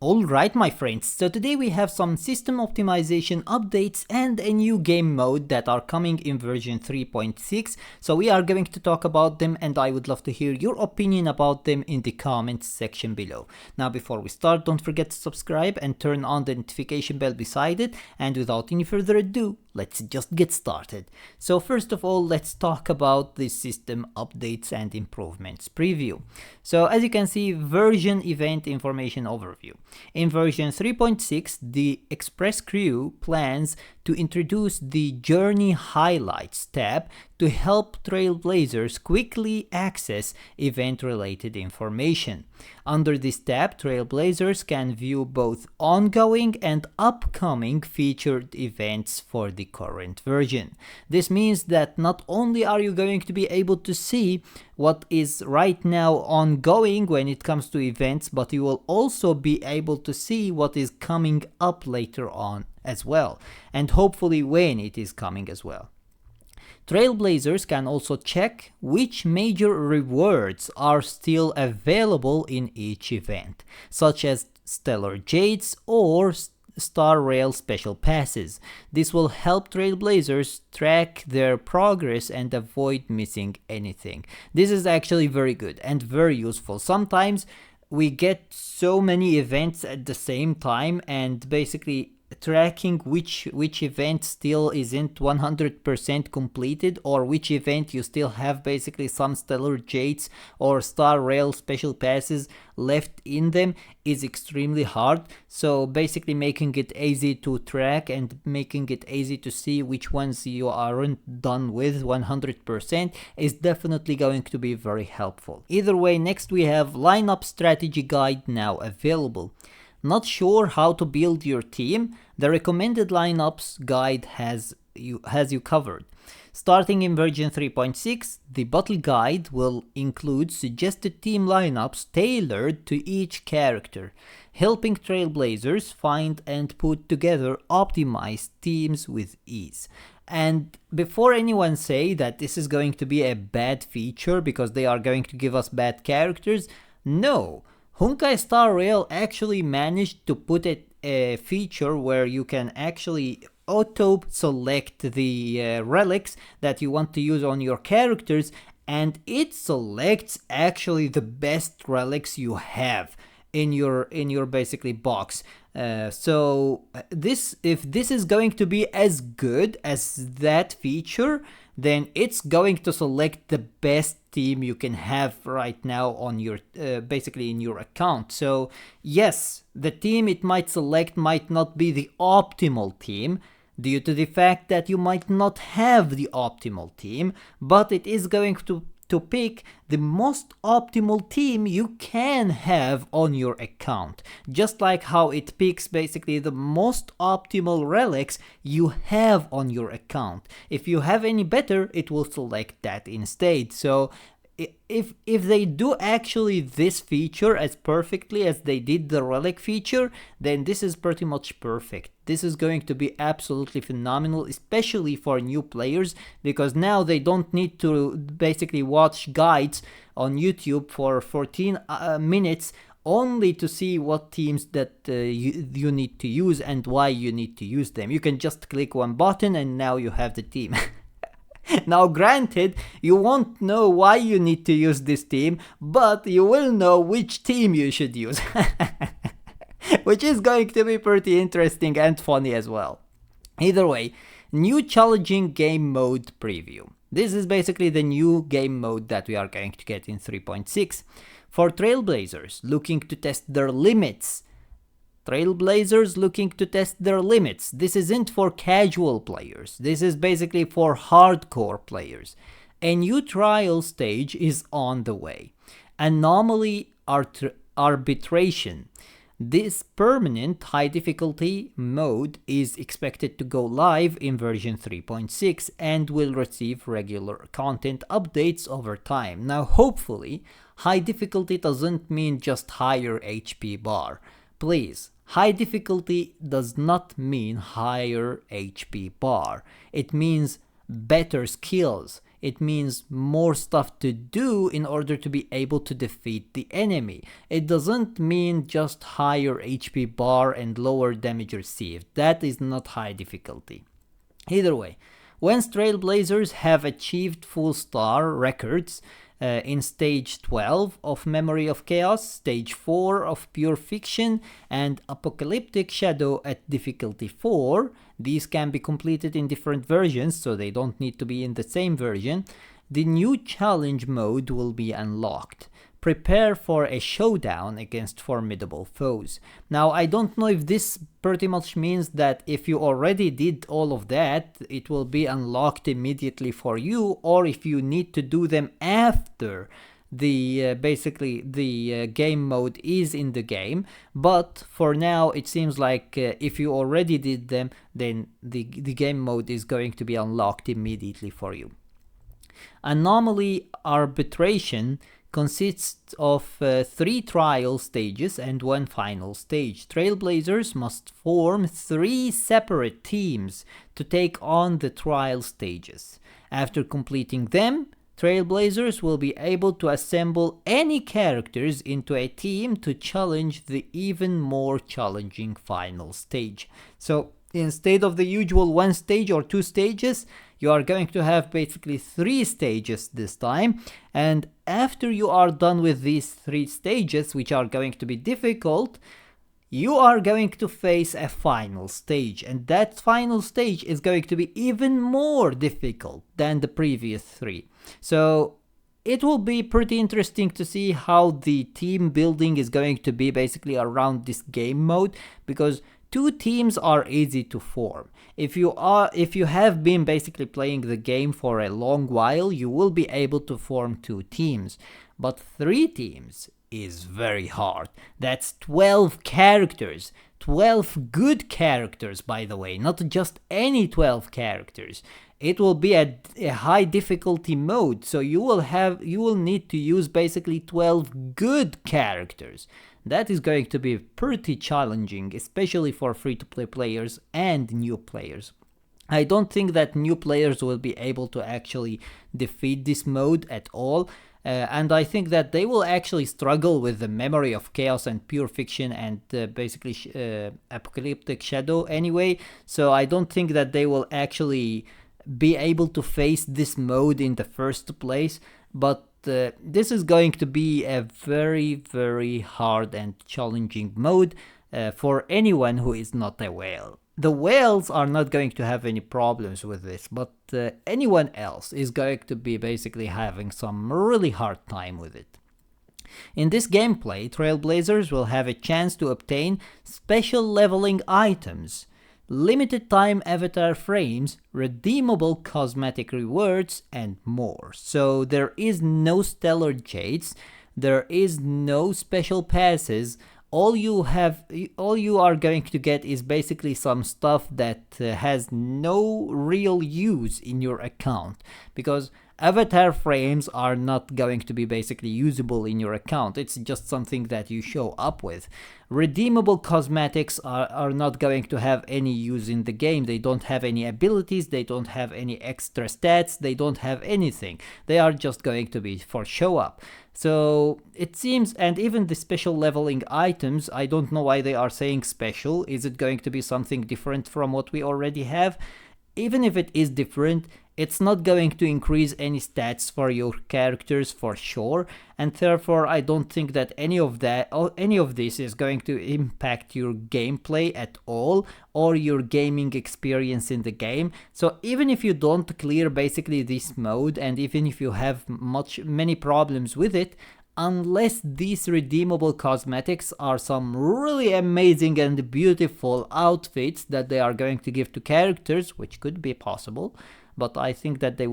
Alright my friends, so today we have some system optimization updates and a new game mode that are coming in version 3.6, so we are going to talk about them and I would love to hear your opinion about them in the comments section below. Now before we start, don't forget to subscribe and turn on the notification bell beside it, and without any further ado, let's just get started. So first of all, let's talk about the system updates and improvements preview. So as you can see, version event information overview. In version 3.6, the Express crew plans to introduce the Journey Highlights tab to help Trailblazers quickly access event-related information. Under this tab, Trailblazers can view both ongoing and upcoming featured events for the current version. This means that not only are you going to be able to see what is right now ongoing when it comes to events, but you will also be able to see what is coming up later on as well, and hopefully when it is coming as well. Trailblazers can also check which major rewards are still available in each event, such as Stellar Jades or Star Rail special passes. This will help Trailblazers track their progress and avoid missing anything. This is actually very good and very useful. Sometimes we get so many events at the same time, and basically tracking which event still isn't 100% completed, or which event you still have basically some Stellar Jades or Star Rail special passes left in them is extremely hard. So basically making it easy to track and making it easy to see which ones you aren't done with 100% is definitely going to be very helpful. Either way, next we have lineup strategy guide now available. Not sure how to build your team? The recommended lineups guide has you covered. Starting in version 3.6, the battle guide will include suggested team lineups tailored to each character, helping Trailblazers find and put together optimized teams with ease. And before anyone say that this is going to be a bad feature because they are going to give us bad characters, no. Honkai Star Rail actually managed to put a feature where you can actually auto select the relics that you want to use on your characters, and it selects actually the best relics you have in your basically box. So if this is going to be as good as that feature, then it's going to select the best team you can have right now on your basically in your account. So yes, the team it might select might not be the optimal team due to the fact that you might not have the optimal team, but it is going to pick the most optimal team you can have on your account, just like how it picks basically the most optimal relics you have on your account. If you have any better, it will select that instead. So if they do actually this feature as perfectly as they did the relic feature, then this is pretty much perfect. This is going to be absolutely phenomenal, especially for new players, because now they don't need to basically watch guides on YouTube for 14 minutes only to see what teams that you need to use and why you need to use them. You can just click one button and now you have the team. Now granted, you won't know why you need to use this team, but you will know which team you should use. Which is going to be pretty interesting and funny as well. Either way, new challenging game mode preview. This is basically the new game mode that we are going to get in 3.6. For Trailblazers looking to test their limits. This isn't for casual players. This is basically for hardcore players. A new trial stage is on the way. Anomaly arbitration. This permanent high difficulty mode is expected to go live in version 3.6 and will receive regular content updates over time. Now hopefully, high difficulty doesn't mean just higher HP bar. Please, high difficulty does not mean higher HP bar. It means better skills. it means more stuff to do in order to be able to defeat the enemy. It doesn't mean just higher HP bar and lower damage received. That is not high difficulty. Either way, once Trailblazers have achieved full star records in stage 12 of Memory of Chaos, stage 4 of Pure Fiction, and Apocalyptic Shadow at difficulty 4, these can be completed in different versions, so they don't need to be in the same version, the new challenge mode will be unlocked. Prepare for a showdown against formidable foes. Now, I don't know if this pretty much means that if you already did all of that, it will be unlocked immediately for you, or if you need to do them after the basically the game mode is in the game. But for now, it seems like if you already did them, then the game mode is going to be unlocked immediately for you. Anomaly arbitration consists of 3 trial stages and 1 final stage. Trailblazers must form 3 separate teams to take on the trial stages. After completing them, Trailblazers will be able to assemble any characters into a team to challenge the even more challenging final stage. So instead of the usual 1 stage or 2 stages, you are going to have basically 3 stages this time, and after you are done with these 3 stages, which are going to be difficult, you are going to face a final stage, and that final stage is going to be even more difficult than the previous 3. So it will be pretty interesting to see how the team building is going to be basically around this game mode, because 2 teams are easy to form. If you have been basically playing the game for a long while, you will be able to form 2 teams. But 3 teams is very hard. That's 12 characters. 12 good characters, by the way, not just any 12 characters. It will be a high difficulty mode, so you will need to use basically 12 good characters. That is going to be pretty challenging, especially for free-to-play players and new players. I don't think that new players will be able to actually defeat this mode at all, and I think that they will actually struggle with the Memory of Chaos and Pure Fiction and basically Apocalyptic Shadow anyway, so I don't think that they will actually be able to face this mode in the first place, but this is going to be a very, very hard and challenging mode for anyone who is not a whale. The whales are not going to have any problems with this, but anyone else is going to be basically having some really hard time with it. In this gameplay, Trailblazers will have a chance to obtain special leveling items, limited time avatar frames, redeemable cosmetic rewards, and more. So there is no Stellar Jades, there is no special passes. All you are going to get is basically some stuff that has no real use in your account, because avatar frames are not going to be basically usable in your account. It's just something that you show up with. Redeemable cosmetics are not going to have any use in the game. They don't have any abilities, they don't have any extra stats, they don't have anything. They are just going to be for show up. So it seems, and even the special leveling items, I don't know why they are saying special. Is it going to be something different from what we already have? Even if it is different, it's not going to increase any stats for your characters for sure, and therefore I don't think that any of this is going to impact your gameplay at all or your gaming experience in the game. So even if you don't clear basically this mode, and even if you have many problems with it, unless these redeemable cosmetics are some really amazing and beautiful outfits that they are going to give to characters, which could be possible, but I think that they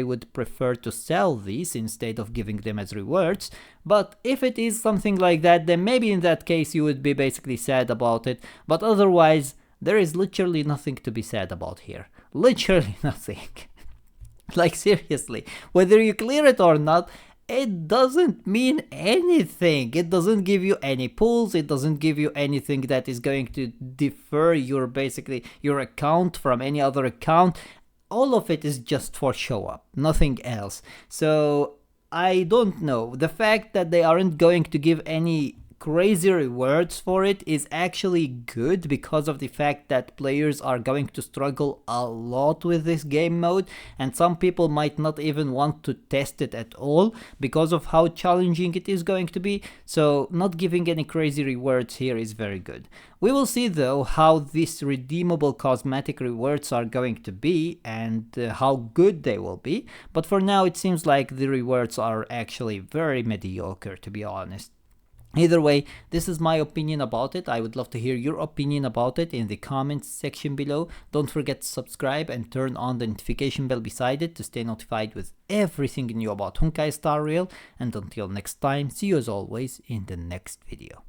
would prefer to sell these instead of giving them as rewards. But if it is something like that, then maybe in that case you would be basically sad about it, but otherwise there is literally nothing to be sad about here. Literally nothing. Like seriously, whether you clear it or not, it doesn't mean anything. It doesn't give you any pulls, it doesn't give you anything that is going to defer your account from any other account. all of it is just for show up, nothing else. So I don't know. The fact that they aren't going to give any crazy rewards for it is actually good, because of the fact that players are going to struggle a lot with this game mode, and some people might not even want to test it at all because of how challenging it is going to be. So not giving any crazy rewards here is very good. We will see though how these redeemable cosmetic rewards are going to be and how good they will be, but for now it seems like the rewards are actually very mediocre, to be honest. Either way, this is my opinion about it. I would love to hear your opinion about it in the comments section below. Don't forget to subscribe and turn on the notification bell beside it to stay notified with everything new about Honkai Star Rail. And until next time, see you as always in the next video.